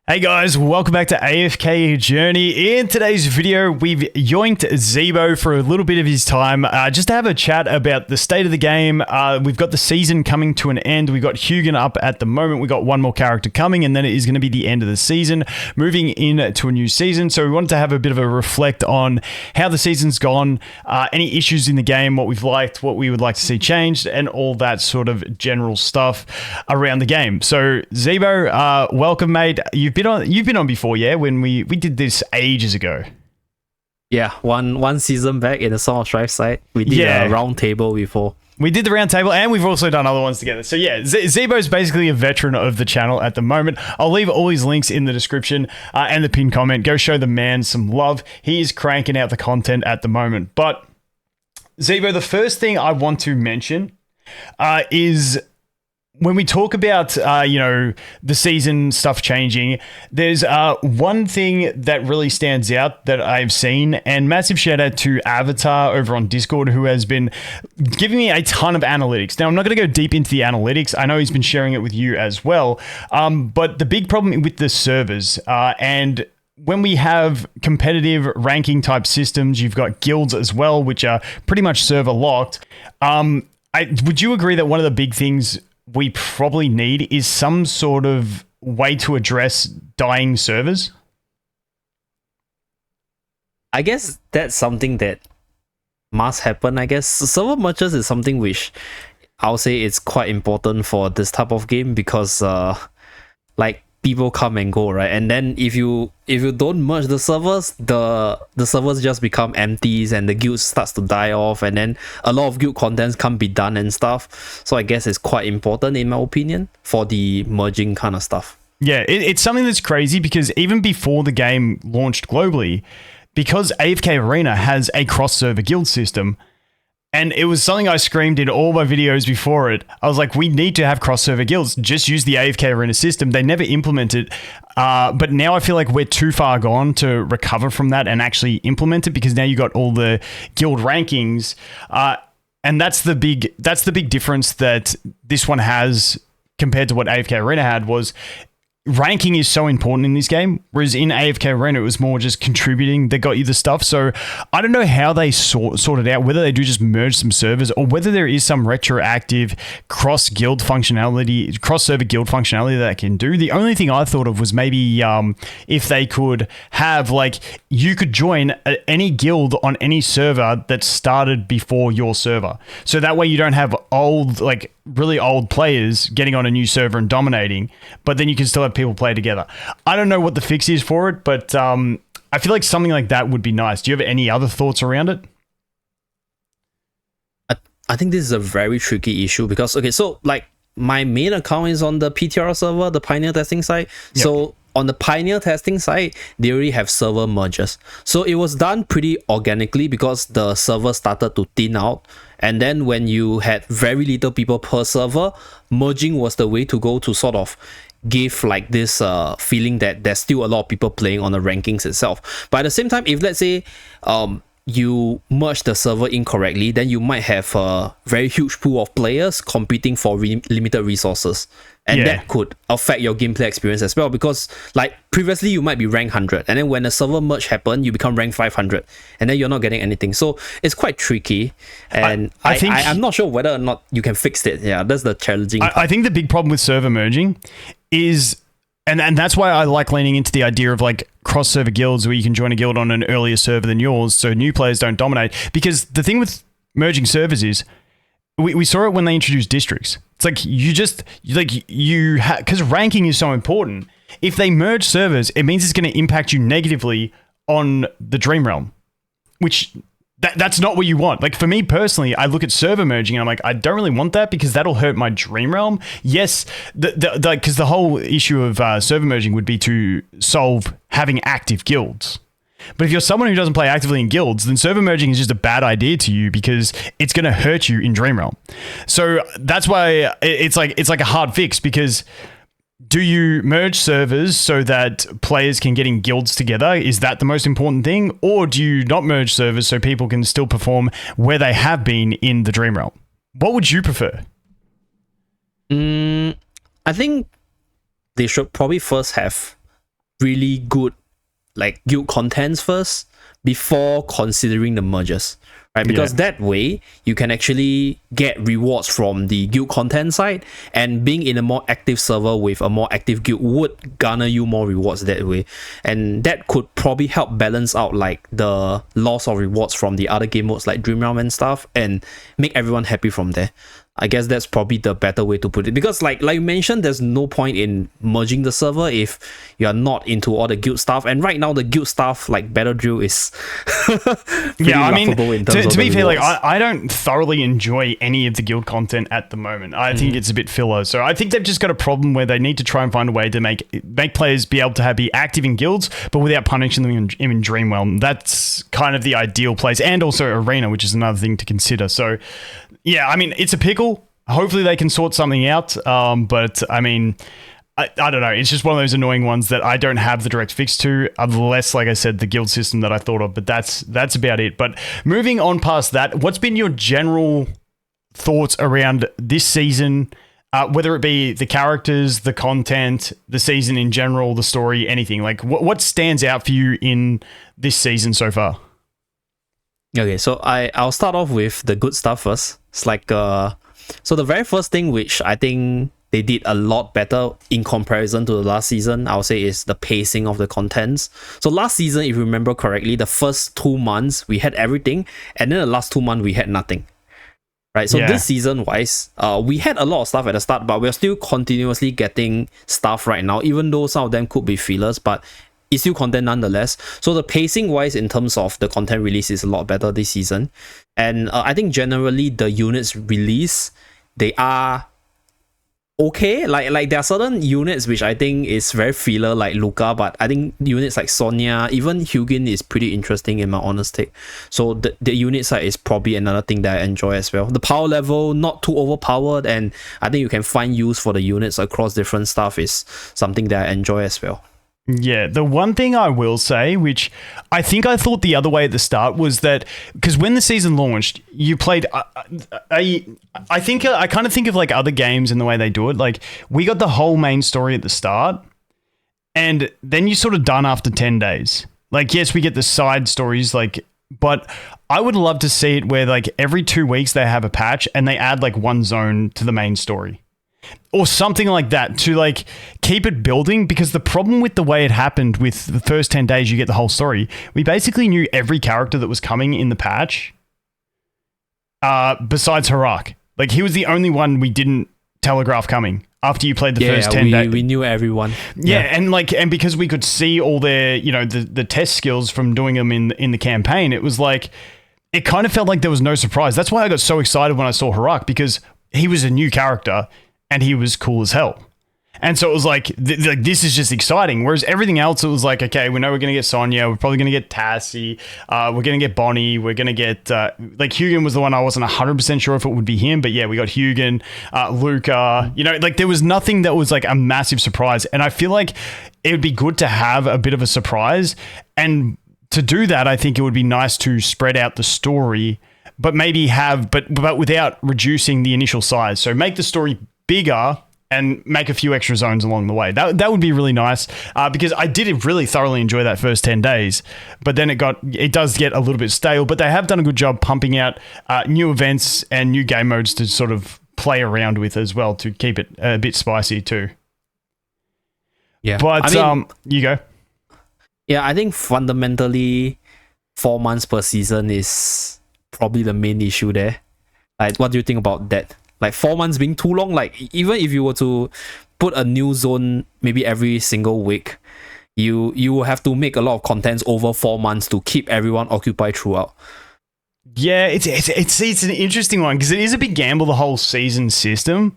Hey guys, welcome back to AFK Journey. In today's video, we've yoinked Zebo for a little bit of his time, just to have a chat about the state of the game. We've got the season coming to an end. We've got Hugin up at the moment. We've got one more character coming, and then it is going to be the end of the season, moving into a new season. So we wanted to have a bit of a reflect on how the season's gone, any issues in the game, what we've liked, what we would like to see changed, and all that sort of general stuff around the game. So Zebo, welcome, mate. You've been on before, yeah? When we did this ages ago. Yeah, one season back in the Song of Strife side, we did a round table before. We did the round table, and we've also done other ones together. So yeah, Zebo's basically a veteran of the channel at the moment. I'll leave all his links in the description and the pinned comment. Go show the man some love. He is cranking out the content at the moment. But Zebo, the first thing I want to mention is when we talk about, the season stuff changing, there's one thing that really stands out that I've seen, and massive shout out to Avatar over on Discord, who has been giving me a ton of analytics. Now, I'm not going to go deep into the analytics. I know he's been sharing it with you as well. But the big problem with the servers, and when we have competitive ranking type systems, you've got guilds as well, which are pretty much server locked. Would you agree that one of the big things we probably need is some sort of way to address dying servers? I guess that's something that must happen. I guess server merges is something which I'll say it's quite important for this type of game, because people come and go, right? And then if you don't merge the servers, the servers just become empties and the guild starts to die off, and then a lot of guild contents can't be done and stuff. So I guess it's quite important, in my opinion, for the merging kind of stuff. Yeah, it's something that's crazy, because even before the game launched globally, because AFK Arena has a cross-server guild system, and it was something I screamed in all my videos before it. I was like, we need to have cross-server guilds. Just use the AFK Arena system. They never implemented, but now I feel like we're too far gone to recover from that and actually implement it, because now you got all the guild rankings, and that's the big difference that this one has compared to what AFK Arena had. Was ranking is so important in this game, whereas in AFK Arena, it was more just contributing that got you the stuff. So I don't know how they sort it out, whether they do just merge some servers, or whether there is some retroactive cross-server guild functionality that I can do. The only thing I thought of was maybe if they could have, you could join any guild on any server that started before your server. So that way you don't have really old players getting on a new server and dominating, but then you can still have people play together. I don't know what the fix is for it, but I feel like something like that would be nice. Do you have any other thoughts around it? I think this is a very tricky issue, because my main account is on the PTR server, the Pioneer testing site. Yep. So on the Pioneer testing site, they already have server mergers. So it was done pretty organically, because the server started to thin out. And then when you had very little people per server, merging was the way to go, to sort of give this feeling that there's still a lot of people playing on the rankings itself. But at the same time, if let's say you merge the server incorrectly, then you might have a very huge pool of players competing for limited resources. And that could affect your gameplay experience as well, because previously you might be rank 100, and then when a server merge happened, you become rank 500, and then you're not getting anything. So it's quite tricky, and I'm not sure whether or not you can fix it. Yeah, that's the challenging part. I think the big problem with server merging is, and that's why I like leaning into the idea of cross-server guilds, where you can join a guild on an earlier server than yours, so new players don't dominate. Because the thing with merging servers is, we saw it when they introduced districts. It's because ranking is so important. If they merge servers, it means it's going to impact you negatively on the Dream Realm, which that's not what you want. For me personally, I look at server merging and I'm like, I don't really want that, because that'll hurt my Dream Realm. Yes, because the whole issue of server merging would be to solve having active guilds. But if you're someone who doesn't play actively in guilds, then server merging is just a bad idea to you, because it's going to hurt you in Dream Realm. So that's why it's like a hard fix, because do you merge servers so that players can get in guilds together? Is that the most important thing? Or do you not merge servers so people can still perform where they have been in the Dream Realm? What would you prefer? I think they should probably first have really good like guild contents first before considering the mergers, right? Because that way you can actually get rewards from the guild content side, and being in a more active server with a more active guild would garner you more rewards that way, and that could probably help balance out like the loss of rewards from the other game modes like Dream Realm and stuff, and make everyone happy from there. I guess that's probably the better way to put it, because like you mentioned, there's no point in merging the server if you are not into all the guild stuff, and right now the guild stuff like Battle Drill is I mean, to be fair, like I don't thoroughly enjoy any of the guild content at the moment. I think it's a bit filler, so I think they've just got a problem where they need to try and find a way to make players be able to be active in guilds, but without punishing them in Dreamwell. That's kind of the ideal place, and also Arena, which is another thing to consider. So yeah, I mean, it's a pickle. Hopefully they can sort something out. But I mean, I don't know. It's just one of those annoying ones that I don't have the direct fix to, unless, like I said, the guild system that I thought of. But that's about it. But moving on past that, what's been your general thoughts around this season? Whether it be the characters, the content, the season in general, the story, anything. Like, what stands out for you in this season so far? Okay, so I'll start off with the good stuff first. It's like so the very first thing which I think they did a lot better in comparison to the last season, I would say, is the pacing of the contents. So last season, if you remember correctly, the first 2 months we had everything, and then the last 2 months we had nothing. Right, so this season wise, we had a lot of stuff at the start, but we're still continuously getting stuff right now, even though some of them could be fillers, but it's still content nonetheless. So the pacing wise in terms of the content release is a lot better this season. And I think generally the units release, they are okay. Like there are certain units which I think is very filler, like Luca, but I think units like Sonya, even Hugin is pretty interesting in my honest take. So the unit side is probably another thing that I enjoy as well. The power level, not too overpowered, and I think you can find use for the units across different stuff is something that I enjoy as well. Yeah, the one thing I will say, which I think I thought the other way at the start, was that because when the season launched, you played. I kind of think of like other games and the way they do it. Like we got the whole main story at the start, and then you're sort of done after 10 days. Like yes, we get the side stories, like, but I would love to see it where like every 2 weeks they have a patch and they add like one zone to the main story. Or something like that to like keep it building, because the problem with the way it happened with the first 10 days you get the whole story, we basically knew every character that was coming in the patch besides Harak. Like he was the only one we didn't telegraph coming after you played the first 10 days. We knew everyone. Yeah, and because we could see all their, the test skills from doing them in the campaign, it was like it kind of felt like there was no surprise. That's why I got so excited when I saw Harak, because he was a new character and he was cool as hell. And so it was like, this is just exciting. Whereas everything else, it was like, okay, we know we're going to get Sonya. We're probably going to get Tassie. We're going to get Bonnie. We're going to get... like, Hugin was the one I wasn't 100% sure if it would be him. But yeah, we got Hugin, Luca. Like, there was nothing that was like a massive surprise. And I feel like it would be good to have a bit of a surprise. And to do that, I think it would be nice to spread out the story, but maybe but without reducing the initial size. So make the story bigger and make a few extra zones along the way. That would be really nice, because I did really thoroughly enjoy that first 10 days, but then it does get a little bit stale, but they have done a good job pumping out new events and new game modes to sort of play around with as well, to keep it a bit spicy too. Yeah. But you go. Yeah, I think fundamentally 4 months per season is probably the main issue there. Like, what do you think about that? Like 4 months being too long. Like even if you were to put a new zone maybe every single week, you will have to make a lot of contents over 4 months to keep everyone occupied throughout. Yeah, it's an interesting one, because it is a big gamble, the whole season system.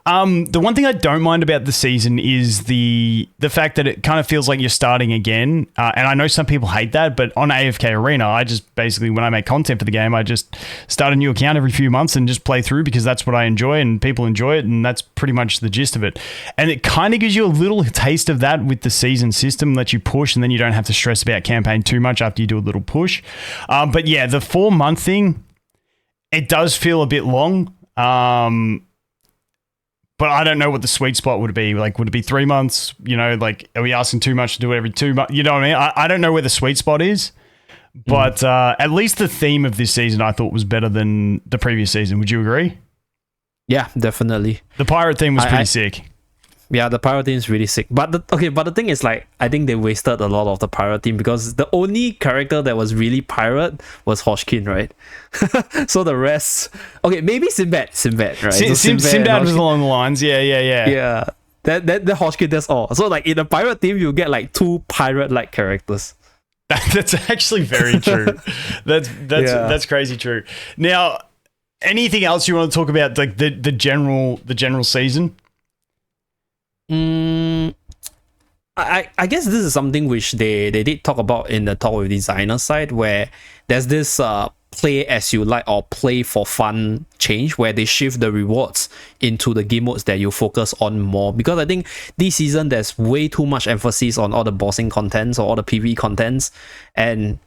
The one thing I don't mind about the season is the fact that it kind of feels like you're starting again. And I know some people hate that, but on AFK Arena, I just basically, when I make content for the game, I just start a new account every few months and just play through, because that's what I enjoy and people enjoy it. And that's pretty much the gist of it. And it kind of gives you a little taste of that with the season system, that you push, and then you don't have to stress about campaign too much after you do a little push. But yeah, the 4 month thing, it does feel a bit long. but I don't know what the sweet spot would be. Like, would it be 3 months? You know, like, are we asking too much to do it every 2 months? You know what I mean? I don't know where the sweet spot is, but at least the theme of this season I thought was better than the previous season. Would you agree? Yeah, definitely. The pirate theme was pretty sick. Yeah, the pirate theme is really sick. But the thing is, like, I think they wasted a lot of the pirate theme because the only character that was really pirate was Hoshkin, right? So the rest, okay, maybe Sinbad, right? Sinbad was along the lines, yeah. Yeah, that Hoshkin, that's all. So like in the pirate theme, you get like 2 pirate-like characters. That's actually very true. That's crazy true. Now, anything else you want to talk about, like the general season? I guess this is something which they did talk about in the Talk with Designer side, where there's this play as you like or play for fun change where they shift the rewards into the game modes that you focus on more, because I think this season there's way too much emphasis on all the bossing contents or all the PvE contents, and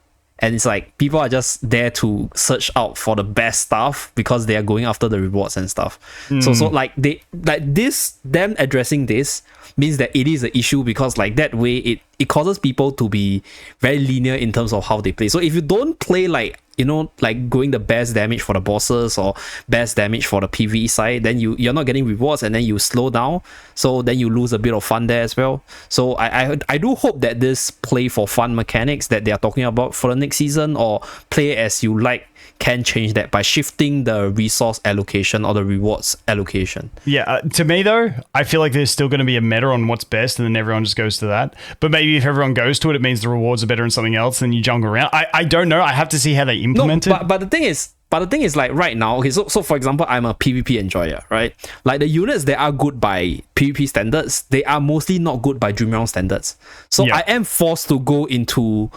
it's like people are just there to search out for the best stuff because they are going after the rewards and stuff. So like them addressing this means that it is an issue, because like that way it causes people to be very linear in terms of how they play. So if you don't play like, you know, like going the best damage for the bosses or best damage for the PvE side, then you're not getting rewards, and then you slow down, so then you lose a bit of fun there as well. So I do hope that this play for fun mechanics that they are talking about for the next season, or play as you like, can change that by shifting the resource allocation or the rewards allocation. Yeah, to me though, I feel like there's still going to be a meta on what's best, and then everyone just goes to that. But maybe if everyone goes to it, it means the rewards are better in something else, and you jungle around. I don't know. I have to see how they implement it. But the thing is, like right now, okay, so for example, I'm a PvP enjoyer, right? Like the units that are good by PvP standards, they are mostly not good by Dream Realm standards. So I am forced to go into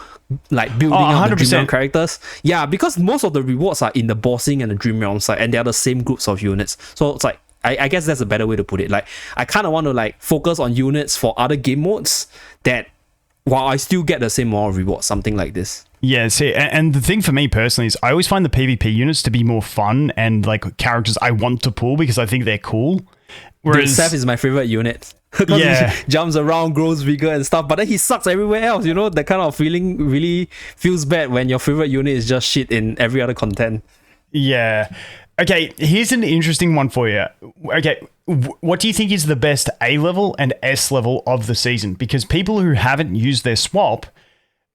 like building up the Dream Realm characters. Yeah, because most of the rewards are in the bossing and the Dream Realm side, and they are the same groups of units. So it's like, I guess that's a better way to put it. Like, I kind of want to like focus on units for other game modes that, while I still get the same amount of rewards, something like this. Yeah, see, and the thing for me personally is I always find the PvP units to be more fun and like characters I want to pull because I think they're cool. Whereas Seth is my favorite unit. Because he jumps around, grows bigger and stuff, but then he sucks everywhere else, you know? That kind of feeling really feels bad when your favorite unit is just shit in every other content. Yeah. Okay, here's an interesting one for you. Okay, what do you think is the best A level and S level of the season? Because people who haven't used their swap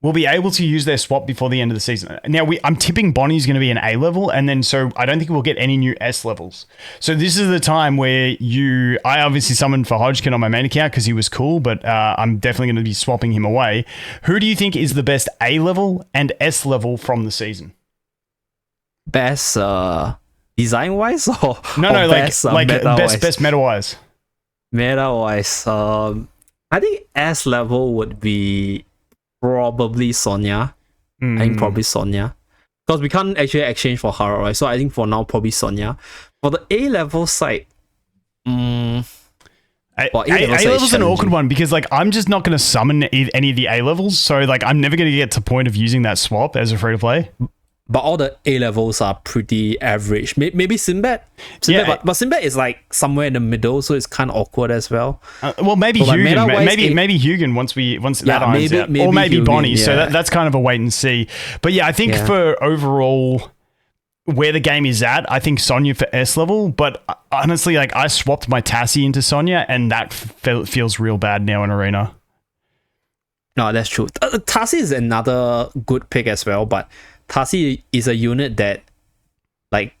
will be able to use their swap before the end of the season. Now, I'm tipping Bonnie's going to be an A level, and then so I don't think we'll get any new S levels. So this is the time where I obviously summoned for Hodgkin on my main account because he was cool, but I'm definitely going to be swapping him away. Who do you think is the best A level and S level from the season? Best design wise or best meta wise? Meta wise, I think S level would be probably Sonya. I think probably Sonya, because we can't actually exchange for Hara, right? So I think for now probably Sonya. For the A level side, A level's an awkward one because like I'm just not going to summon any of the A levels, so like I'm never going to get to point of using that swap as a free to play. But all the A levels are pretty average. Maybe Sinbad. But Sinbad is like somewhere in the middle, so it's kind of awkward as well. Well, maybe Hugin. Maybe Hugin once that irons out. Or maybe Hugin, Bonnie. Yeah. So that's kind of a wait and see. But yeah, I think for overall where the game is at, I think Sonya for S level. But honestly, like I swapped my Tassie into Sonya, and that feels real bad now in Arena. No, that's true. Tassie is another good pick as well, but Tassie is a unit that like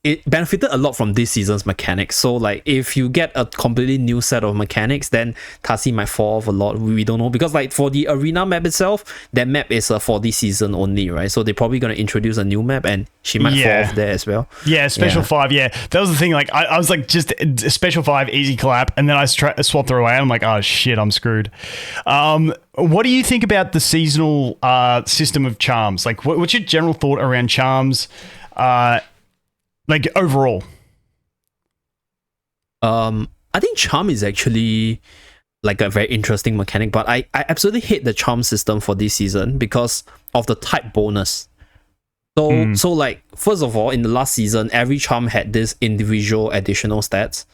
it benefited a lot from this season's mechanics. So like if you get a completely new set of mechanics, then Tassie might fall off a lot. We don't know, because like for the arena map itself, that map is for this season only, right? So they're probably going to introduce a new map, and she might fall off there as well. Yeah, Special 5, that was the thing. Like I was like, just Special 5, easy clap, and then I swapped her away, and I'm like, oh shit, I'm screwed. What do you think about the seasonal system of charms? Like what's your general thought around charms? Like overall, I think charm is actually like a very interesting mechanic, but I absolutely hate the charm system for this season because of the type bonus. So like, first of all, in the last season, every charm had this individual additional stats.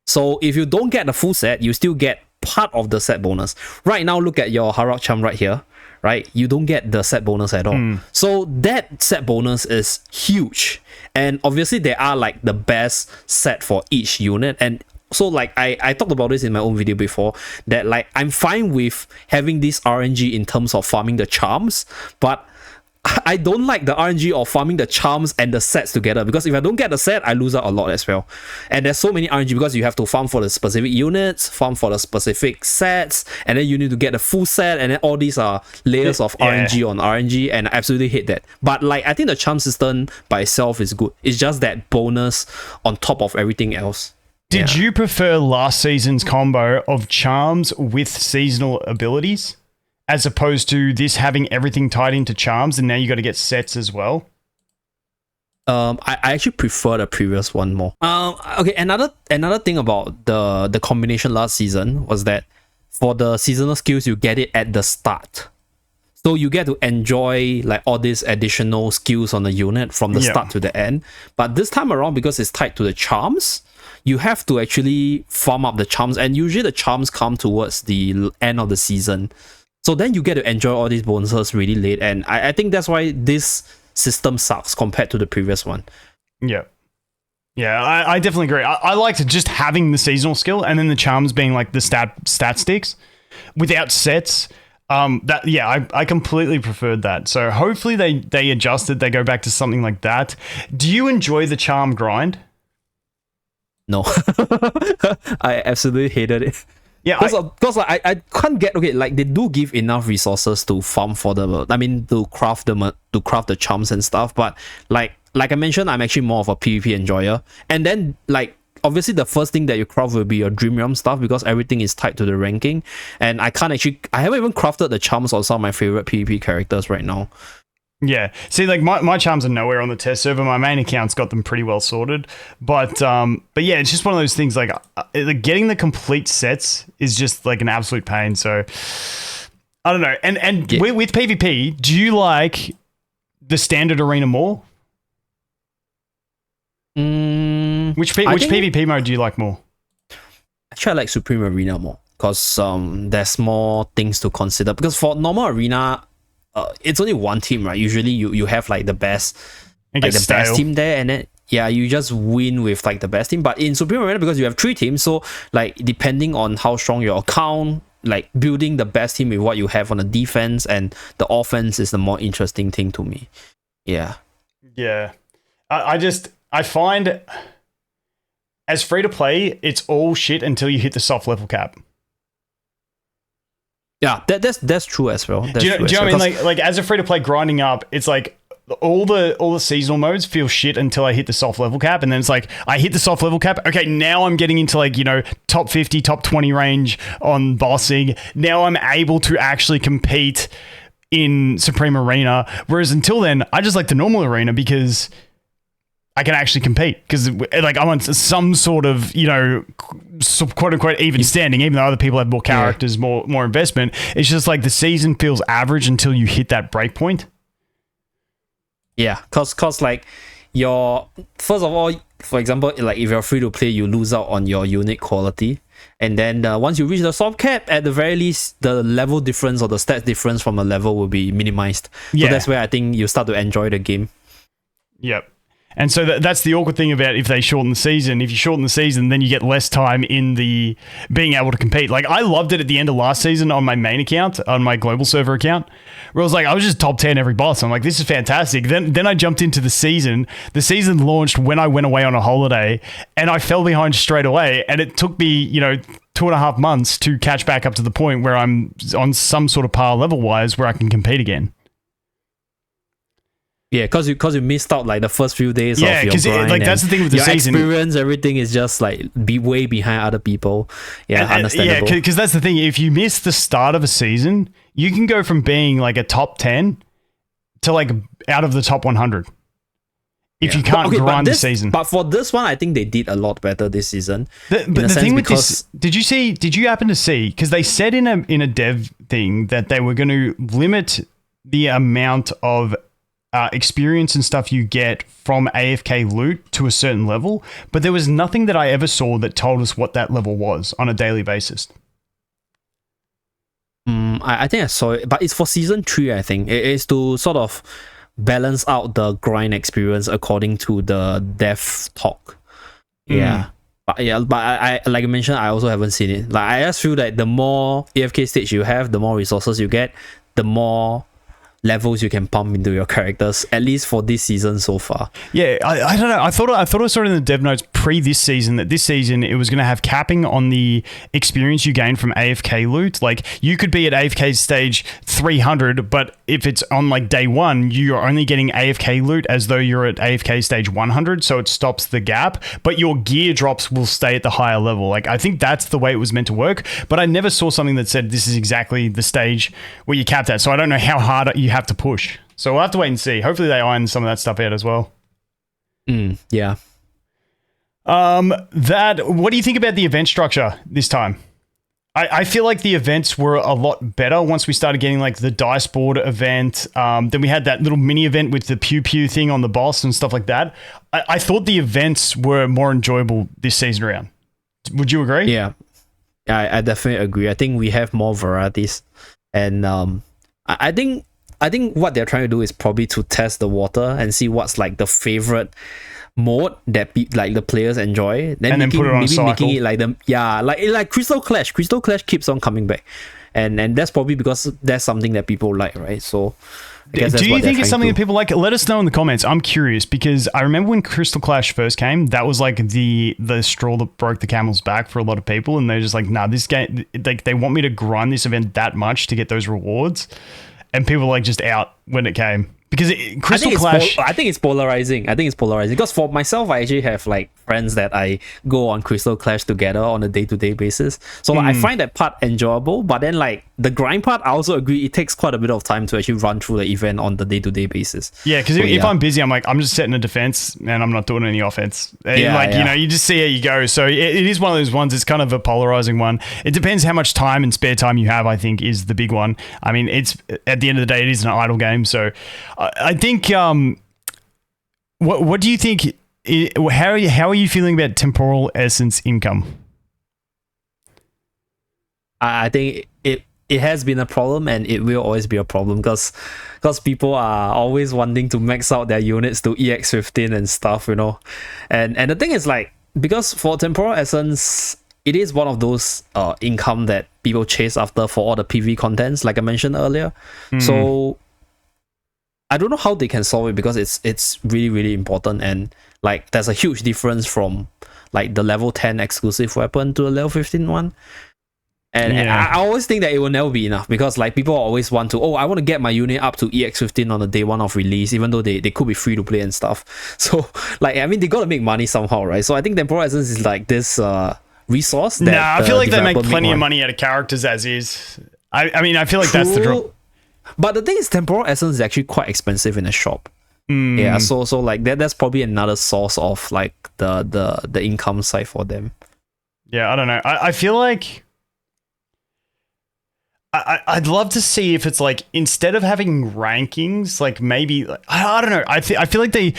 So if you don't get the full set, you still get part of the set bonus. Right now, look at your Harrock charm right here, right? You don't get the set bonus at all. So that set bonus is huge. And obviously there are like the best set for each unit. And so like I talked about this in my own video before, that like I'm fine with having this RNG in terms of farming the charms, but I don't like the RNG of farming the charms and the sets together, because if I don't get the set, I lose out a lot as well. And there's so many RNG because you have to farm for the specific units, farm for the specific sets, and then you need to get the full set, and then all these are layers of RNG on RNG, and I absolutely hate that. But like, I think the charm system by itself is good. It's just that bonus on top of everything else. Did you prefer last season's combo of charms with seasonal abilities, as opposed to this having everything tied into charms and now you got to get sets as well? I actually prefer the previous one more. Okay, another thing about the combination last season was that for the seasonal skills, you get it at the start. So you get to enjoy like all these additional skills on the unit from the start to the end. But this time around, because it's tied to the charms, you have to actually farm up the charms, and usually the charms come towards the end of the season. So then you get to enjoy all these bonuses really late, and I think that's why this system sucks compared to the previous one. Yeah. Yeah, I definitely agree. I liked just having the seasonal skill and then the charms being like the stat sticks without sets. I completely preferred that. So hopefully they adjusted, they go back to something like that. Do you enjoy the charm grind? No. I absolutely hated it. Yeah, because I can't get, okay, like they do give enough resources to farm for to craft the charms and stuff, but like I mentioned, I'm actually more of a PvP enjoyer. And then like obviously the first thing that you craft will be your Dream Realm stuff, because everything is tied to the ranking, and I haven't even crafted the charms on some of my favorite PvP characters right now. Yeah. See, like my charms are nowhere on the test server. My main account's got them pretty well sorted. But yeah, it's just one of those things, like getting the complete sets is just like an absolute pain. So I don't know. And with PvP, do you like the standard arena more? Which PvP mode do you like more? Actually, I like Supreme Arena more, because there's more things to consider. Because for normal arena, it's only one team, right? Usually you have like the best, best team there, and then you just win with like the best team. But in Supreme Arena, because you have 3 teams, so like depending on how strong your account, like building the best team with what you have on the defense and the offense is the more interesting thing to me. Yeah. I find as free to play, it's all shit until you hit the soft level cap. Yeah, that's true as well. Do you know what I mean? Like as a free to play grinding up, it's like all the seasonal modes feel shit until I hit the soft level cap, and then it's like I hit the soft level cap. Okay, now I'm getting into like, you know, top 50, top 20 range on bossing. Now I'm able to actually compete in Supreme Arena. Whereas until then, I just like the normal arena because I can actually compete, because like I'm on some sort of, you know, quote unquote even standing, even though other people have more characters, more investment. It's just like the season feels average until you hit that break point. Yeah, cause like first of all, for example, like if you're free to play, you lose out on your unit quality, and then once you reach the soft cap, at the very least, the level difference or the stats difference from a level will be minimized. So that's where I think you start to enjoy the game. Yep. And so that's the awkward thing about if they shorten the season. If you shorten the season, then you get less time in the being able to compete. Like I loved it at the end of last season on my main account, on my global server account, where I was just top 10 every boss. I'm like, this is fantastic. Then I jumped into the season. The season launched when I went away on a holiday, and I fell behind straight away. And it took me, you know, 2.5 months to catch back up to the point where I'm on some sort of par level wise where I can compete again. Yeah, because you missed out like the first few days of your grind. Yeah, because like that's the thing with the season. Your experience, everything is just like be way behind other people. Yeah, understandable. Yeah, because that's the thing. If you miss the start of a season, you can go from being like a top 10 to like out of the top 100. If you can't grind the season. But for this one, I think they did a lot better this season. But the thing with this, did you happen to see, because they said in a dev thing that they were going to limit the amount of experience and stuff you get from AFK loot to a certain level, but there was nothing that I ever saw that told us what that level was on a daily basis. I think I saw it, but it's for season 3. I think it is to sort of balance out the grind experience according to the dev talk. Yeah. But I like I mentioned, I also haven't seen it. Like, I just feel that the more AFK stage you have, the more resources you get, the more levels you can pump into your characters, at least for this season so far. Yeah, I don't know. I thought I saw it in the dev notes pre this season that this season it was going to have capping on the experience you gain from AFK loot. Like, you could be at AFK stage 300, but if it's on like day 1, you're only getting AFK loot as though you're at AFK stage 100, so it stops the gap, but your gear drops will stay at the higher level. Like, I think that's the way it was meant to work, but I never saw something that said this is exactly the stage where you capped at, so I don't know how hard you have to push. So we'll have to wait and see. Hopefully they iron some of that stuff out as well. Yeah. What do you think about the event structure this time? I feel like the events were a lot better once we started getting like the dice board event. Then we had that little mini event with the pew pew thing on the boss and stuff like that. I thought the events were more enjoyable this season around. Would you agree? Yeah, I definitely agree. I think we have more varieties, and I think what they're trying to do is probably to test the water and see what's like the favorite mode that like the players enjoy, then put it on maybe making it like like Crystal Clash. Crystal Clash keeps on coming back, and that's probably because that's something that people like, right? So I guess do you think it's something that people like? Let us know in the comments. I'm curious because I remember when Crystal Clash first came, that was like the straw that broke the camel's back for a lot of people, and they're just like, nah, this game, like, they want me to grind this event that much to get those rewards, and people were like just out when it came. Because Crystal Clash... I think it's polarizing. Because for myself, I actually have like friends that I go on Crystal Clash together on a day-to-day basis. So like, I find that part enjoyable. But then like the grind part, I also agree it takes quite a bit of time to actually run through the event on the day-to-day basis. Yeah, because if I'm busy, I'm like, I'm just setting a defense and I'm not doing any offense. You know, you just see how you go. So it is one of those ones. It's kind of a polarizing one. It depends how much time and spare time you have, I think, is the big one. I mean, it's at the end of the day, it is an idle game. So I think, what do you think? How are you feeling about Temporal Essence income? I think it has been a problem, and it will always be a problem because people are always wanting to max out their units to EX15 and stuff, you know. And the thing is, like, because for Temporal Essence, it is one of those income that people chase after for all the PV contents, like I mentioned earlier. So I don't know how they can solve it because it's really, really important, and like there's a huge difference from like the level 10 exclusive weapon to the level 15 one. And I always think that it will never be enough because like people always want to, I want to get my unit up to EX15 on the day 1 of release, even though they could be free to play and stuff. So like, I mean, they gotta make money somehow, right? So I think Temporal Essence is like this resource that I feel like they make plenty of money out of characters as is. I mean, I feel like that's the draw. But the thing is, Temporal Essence is actually quite expensive in a shop. Yeah, so like that's probably another source of like the income side for them. Yeah, I don't know. I feel like I'd love to see if it's like, instead of having rankings, like maybe, I don't know. I feel like they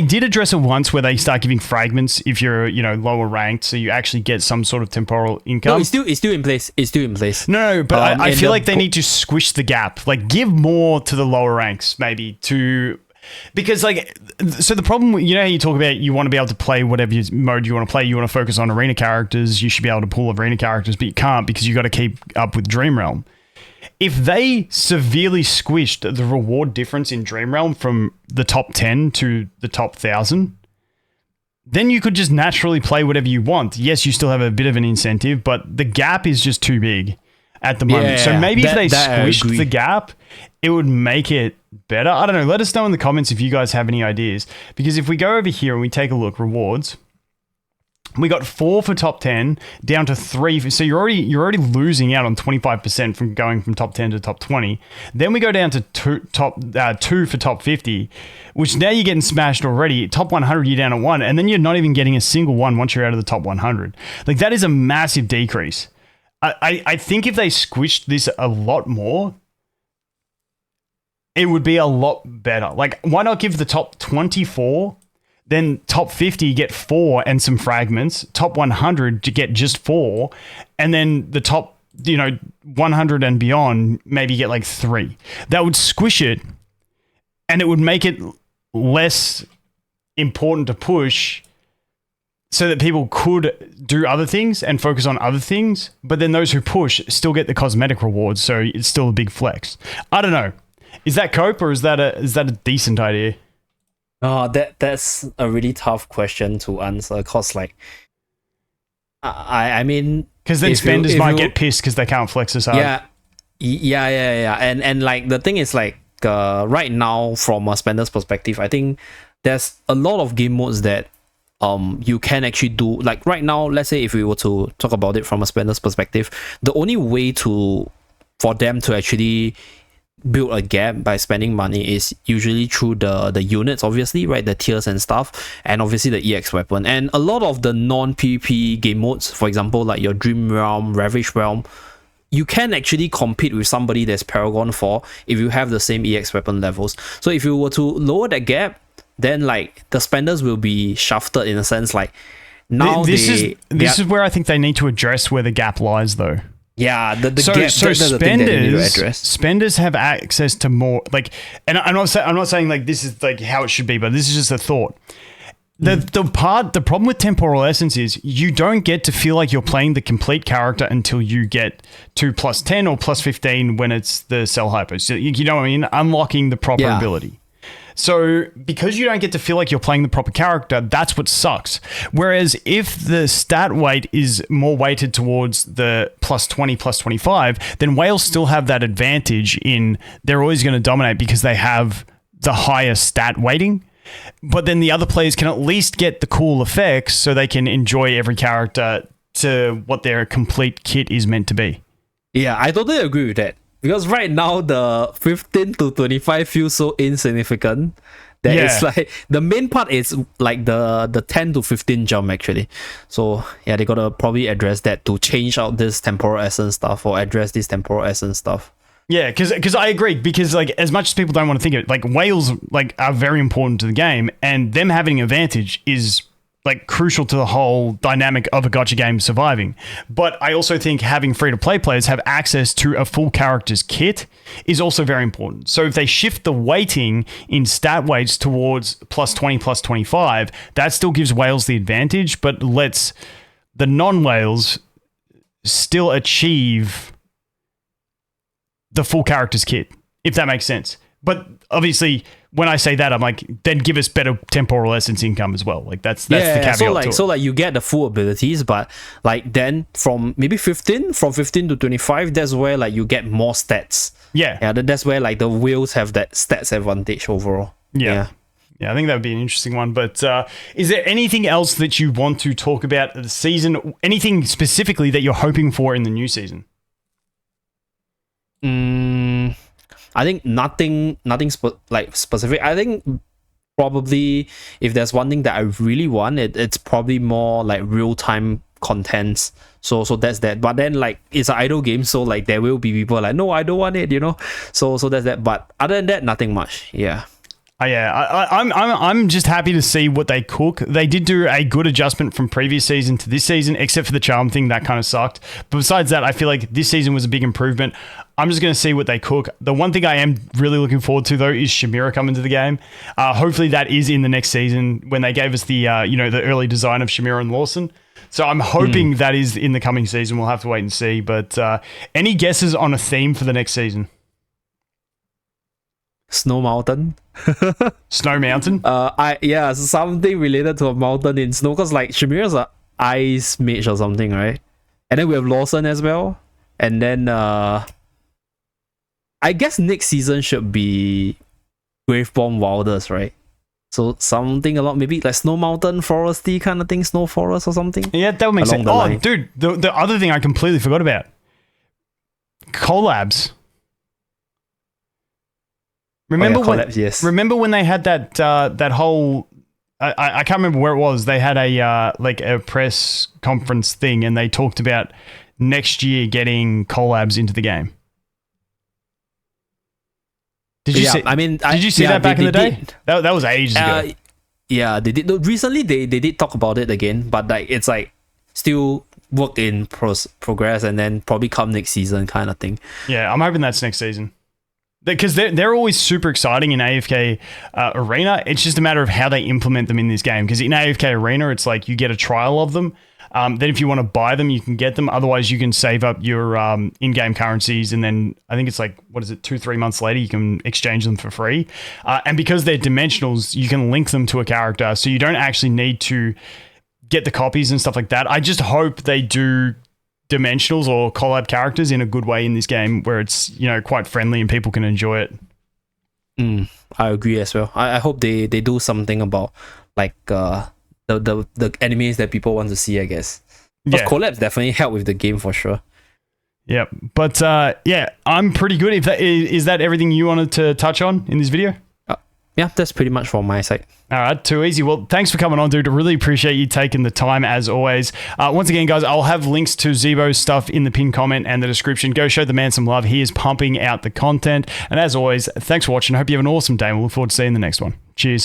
did address it once where they start giving fragments if you're, you know, lower ranked, so you actually get some sort of temporal income. No, it's still in place. It's still in place. No, but I feel like they need to squish the gap. Like, give more to the lower ranks, maybe, to... Because, like, so the problem, you know how you talk about you want to be able to play whatever mode you want to play, you want to focus on arena characters, you should be able to pull arena characters, but you can't because you got to keep up with Dream Realm. If they severely squished the reward difference in Dream Realm from the top 10 to the top 1,000, then you could just naturally play whatever you want. Yes, you still have a bit of an incentive, but the gap is just too big at the moment. So maybe if they squished the gap, it would make it better. I don't know. Let us know in the comments if you guys have any ideas. Because if we go over here and we take a look, rewards, we got 4 for top 10 down to 3. So you're already losing out on 25% from going from top 10 to top 20. Then we go down to 2 for top 50, which now you're getting smashed already. Top 100, you're down at 1. And then you're not even getting a single one once you're out of the top 100. Like, that is a massive decrease. I think if they squished this a lot more, it would be a lot better. Like, why not give the top 24, then top 50 get 4 and some fragments, top 100 to get just 4, and then the top, 100 and beyond maybe get like 3. That would squish it, and it would make it less important to push so that people could do other things and focus on other things, but then those who push still get the cosmetic rewards, so it's still a big flex. I don't know. Is that cope, or is that a decent idea? Oh, that's a really tough question to answer, cause like I mean, because then spenders might get pissed because they can't flex as hard. Yeah. And like the thing is like right now from a spender's perspective, I think there's a lot of game modes that you can actually do. Like right now, let's say if we were to talk about it from a spender's perspective, the only way for them to actually build a gap by spending money is usually through the units, obviously, right? The tiers and stuff, and obviously the EX weapon. And a lot of the non-PvP game modes, for example, like your Dream Realm, Ravage Realm, you can actually compete with somebody that's Paragon 4 if you have the same EX weapon levels. So if you were to lower that gap, then like the spenders will be shafted in a sense. Like now this is where I think they need to address where the gap lies, though. Yeah, the so gap, spenders have access to more, like, and I'm not saying like this is like how it should be, but this is just a thought. The problem with Temporal Essence is you don't get to feel like you're playing the complete character until you get to plus 10 or plus 15 when it's the cell hyper. So you know what I mean? Unlocking the proper ability. So because you don't get to feel like you're playing the proper character, that's what sucks. Whereas if the stat weight is more weighted towards the plus 20, plus 25, then whales still have that advantage in they're always going to dominate because they have the higher stat weighting. But then the other players can at least get the cool effects so they can enjoy every character to what their complete kit is meant to be. Yeah, I totally agree with that. Because right now the 15 to 25 feels so insignificant that it's like the main part is like the 10 to 15 jump actually. So yeah, they gotta probably address that to change out this Temporal Essence stuff or address this Temporal Essence stuff. Yeah, because I agree, because like as much as people don't want to think of it, like whales like are very important to the game, and them having an advantage is like crucial to the whole dynamic of a gacha game surviving. But I also think having free-to-play players have access to a full character's kit is also very important. So if they shift the weighting in stat weights towards plus 20, plus 25, that still gives whales the advantage, but lets the non-whales still achieve the full character's kit, if that makes sense. But obviously, when I say that, I'm like, then give us better Temporal Essence income as well. Like that's the caveat to it. So like you get the full abilities, but like then from maybe 15 to 25, that's where like you get more stats. Yeah, that's where like the whales have that stats advantage overall. Yeah, I think that would be an interesting one. But is there anything else that you want to talk about the season? Anything specifically that you're hoping for in the new season? I think nothing specific. I think probably if there's one thing that I really want, it's probably more like real-time contents. So that's that. But then like it's an idle game, so like there will be people like, no, I don't want it, So that's that. But other than that, nothing much. Yeah. I'm just happy to see what they cook. They did do a good adjustment from previous season to this season, except for the charm thing that kind of sucked. But besides that, I feel like this season was a big improvement. I'm just going to see what they cook. The one thing I am really looking forward to, though, is Shamira coming to the game. Hopefully that is in the next season when they gave us the the early design of Shamira and Lawson. So I'm hoping that is in the coming season. We'll have to wait and see. But any guesses on a theme for the next season? Snow Mountain. Snow Mountain? Something related to a mountain in snow, because like Shamira's an ice mage or something, right? And then we have Lawson as well. And then I guess next season should be Graveborn Wilders, right? So something along maybe like Snow Mountain Foresty kind of thing, Snow Forest or something. Yeah, that would make sense. Oh, dude, the other thing I completely forgot about. Collabs. Remember when they had that whole I can't remember where it was. They had a press conference thing, and they talked about next year getting collabs into the game. Did you Yeah, see? I mean, did you see yeah, that back in they the day? did. That was ages ago. Yeah, they did. No, recently, they did talk about it again, but like it's like still work in progress, and then probably come next season kind of thing. Yeah, I'm hoping that's next season. Because they're always super exciting in AFK Arena. It's just a matter of how they implement them in this game. Because in AFK Arena, it's like you get a trial of them. Then if you want to buy them, you can get them. Otherwise, you can save up your in-game currencies. And then I think it's like, 2-3 months later, you can exchange them for free. And because they're dimensionals, you can link them to a character. So you don't actually need to get the copies and stuff like that. I just hope they do dimensionals or collab characters in a good way in this game where it's, quite friendly and people can enjoy it. I agree as well. I hope they do something about like the animes that people want to see, I guess. Because collabs definitely help with the game for sure. Yeah, but I'm pretty good. Is that everything you wanted to touch on in this video? Yeah, that's pretty much from my side. All right, too easy. Well, thanks for coming on, dude. I really appreciate you taking the time, as always. Once again, guys, I'll have links to Zebo's stuff in the pinned comment and the description. Go show the man some love. He is pumping out the content. And as always, thanks for watching. I hope you have an awesome day, and we'll look forward to seeing the next one. Cheers.